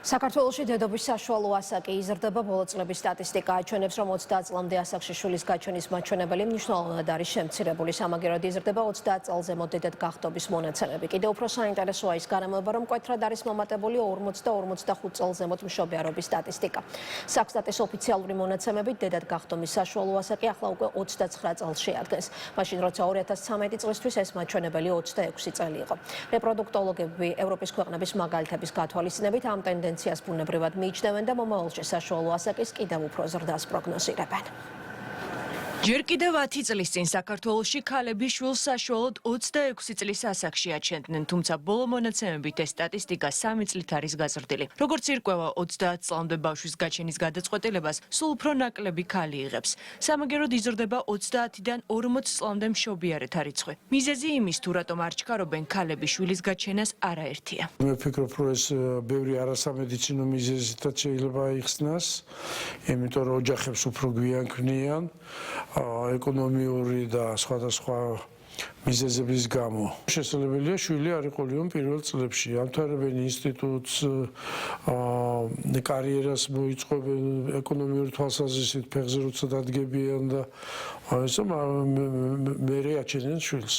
საქართველოში დედობის საშუალო ასაკი იზრდება. ბოლო წლების სტატისტიკა აჩვენებს, რომ 30 წლამდე ასაკში შვილის გაჩენის მაჩვენებელი მნიშვნელოვნად არის შემცირებული. სამაგეროდ იზრდება 30 წელზე მოდ დედად გახდობის მონაცემები. კიდევ უფრო საინტერესოა ის განმეორება, რომ მკვეთრად არის მომატებული 40-45 წელზე მოდ მშობიარობის სტატისტიკა. საქსტატის ოფიციალური მონაცემებით დედად გახდომის საშუალო ასაკი ახლა უკვე 29 წელს შეადგენს. მაშინ როცა 2013 წლისთვის ეს მაჩვენებელი 26 წელი იყო. რეპროდუქტოლოგები ევროპის ქვეყნების მაგალითების გათვალისწინებით ამ ტენდენციას ბუნებრივად მიიჩნევენ და მომავალში საშუალო ასაკის კიდევ უფრო ზრდას პროგნოზირებენ. ჯერ კიდევ 10 წლის წინ საქართველოში ქალები შვილს საშუალოდ 26 წლის ასაკში აჩენდნენ, თუმცა ბოლო მონაცემებით ეს სტატისტიკა 3 წლით არის გაზრდილი. როგორც ირკვევა, 30 წლამდე ბავშვის გაჩენის გადაწყვეტილებას სულ უფრო ნაკლები ქალი იღებს. სამაგეროდ იზრდება 30-დან 40 წლამდე მშობიარეთა რიცხვი. მიზეზი იმის, თუ რატომ არ ჩქარობენ ქალები შვილის გაჩენას არაერთია. მე ვფიქრობ, რომ ეს ბევრი არასამედიცინო მიზეზითაც შეიძლება იხსნას, იმიტომ რომ ოჯახებს უფრო გვიან ქმნიან ეკონომიური და სხვადასხვა მიზეზების გამო. შესაძლებელია შვილი არ იყოლიონ პირველ წლებში, ამთავრებენ ინსტიტუტს, კარიერას მოიწყობენ, ეკონომიური თვალსაზრისით ფეხზე როცა დადგებიან და ესე მერე აჩენენ შვილს.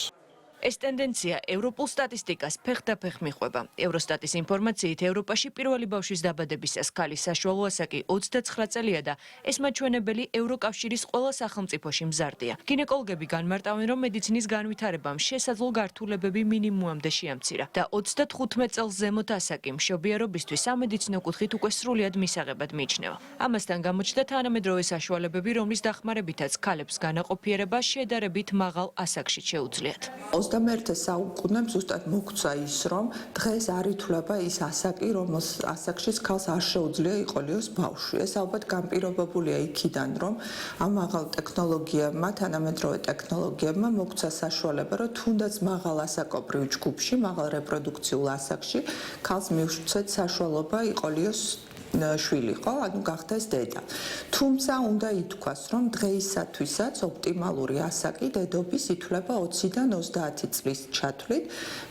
ეს ტენდენცია ევროპულ სტატისტიკას ფეხდაფეხ მიჰყვება. ევროსტატის ინფორმაციით, ევროპაში პირველი ბავშვის დაბადებისას ქალის საშუალო ასაკი 29 წელია და ეს მაჩვენებელი ევროკავშირის ყველა სახელმწიფოში მზარდია. გინეკოლოგები განმარტავენ, რომ მედიცინის განვითარებამ შესაძლო გართულებები მინიმუმამდე შეამცირა და 35 წელს ზემოთ ასაკი მშობიარობისთვის სამედიცინო კუთხით უკვე სრულიად მისაღებად მიიჩნევა. ამასთან გამოჩნდა თანამედროვე საშუალებები, რომლის დახმარებითაც ქალებს განაყოფიერება შედარებით მაღალ ასაკში შეუძლიათ. 21 საუკუნემ ზუსტად მოგვცა ის, რომ დღეს არ ითვლება ის ასაკი, რომელს ასაკშიც ქალს არ შეუძლია იყოლიოს ბავშვი. ეს ალბათ განპირობებულია იქიდან, რომ ამ მაღალ ტექნოლოგიებმა, თანამედროვე ტექნოლოგიებმა მოგვცა საშუალება, რომ თუნდაც მაღალ ასაკობრივ ჯგუფში, მაღალ რეპროდუქციულ ასაკში ქალს მიუწვეთ საშუალება იყოლიოს შვილი, ხო, ანუ გახდეს დედა. თუმცა უნდა ითქვას, რომ დღეისათვისაც ოპტიმალური ასაკი დედობის ითვლება 20-დან 30 წლის ჩათვლით,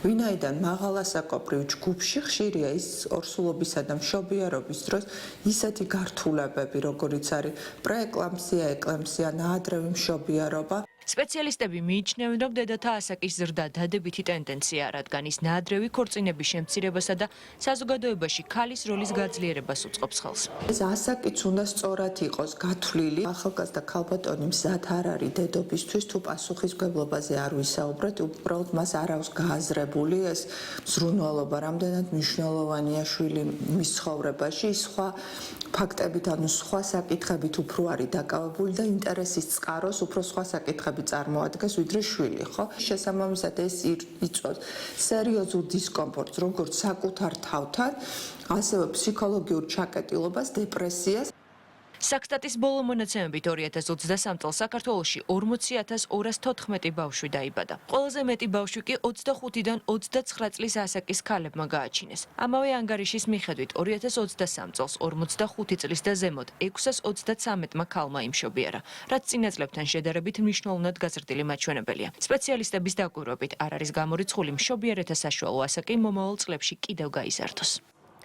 ვინაიდან მაღალასაკობრივ ჯგუფში ხშირია ის ორსულობისა და მშობიარობის დროს ისეთი გართულებები, როგორიც არის პრეეკლამპსია, ეკლამპსია, ნაადრევი მშობიარობა. სპეციალისტები მიიჩნევენ, რომ დედათა ასაკის ზრდა დადებითი ტენდენციაა, რადგან ის ნაადრევი ქორწინების შემცირებასა და საზოგადოებაში ქალის როლის გაძლიერებას უწყობს ხელს. ეს ასაკიც უნდა სწორად იყოს გათვლილი. ახალგაზრდა ქალბატონი მზად არ არის დედობისთვის, თუ პასუხისმგებლობაზე არ ვისაუბრეთ, უბრალოდ მას არ აქვს გააზრებული ეს ზრუნვალობა, რამდენად მნიშვნელოვანია შვილი მის ცხოვრებაში, სხვა ფაქტებით, ანუ სხვა საკითხებით უფრო არის დაკავებული და ინტერესის წყაროს უფრო სხვა საკითხები წარმოადგენს ვიდრე შვილი, ხო? შესაბამისად ეს იწვევს სერიოზულ დისკომფორტს, როგორც საკუთარ თავთან, ასევე ფსიქოლოგიურ ჩაკეტილობას, დეპრესიას. საქსტატის ბოლო მონაცემებით 2023 წელს საქართველოში 40.214 ბავშვი დაიბადა. ყველაზე მეტი ბავშვი კი 25-დან 29 წლის ასაკის ქალებმა გააჩინეს. ამავე ანგარიშის მიხედვით 2023 წელს 45 წლის და ზემოთ 633-მა ქალმა იმშობიარა, რაც წინა წლებთან შედარებით მნიშვნელოვნად გაზრდილი მაჩვენებელია. სპეციალისტების დაკვირვებით არ არის გამორიცხული მშობიარეთა საშუალო ასაკი მომავალ წლებში კიდევ გაიზარდოს.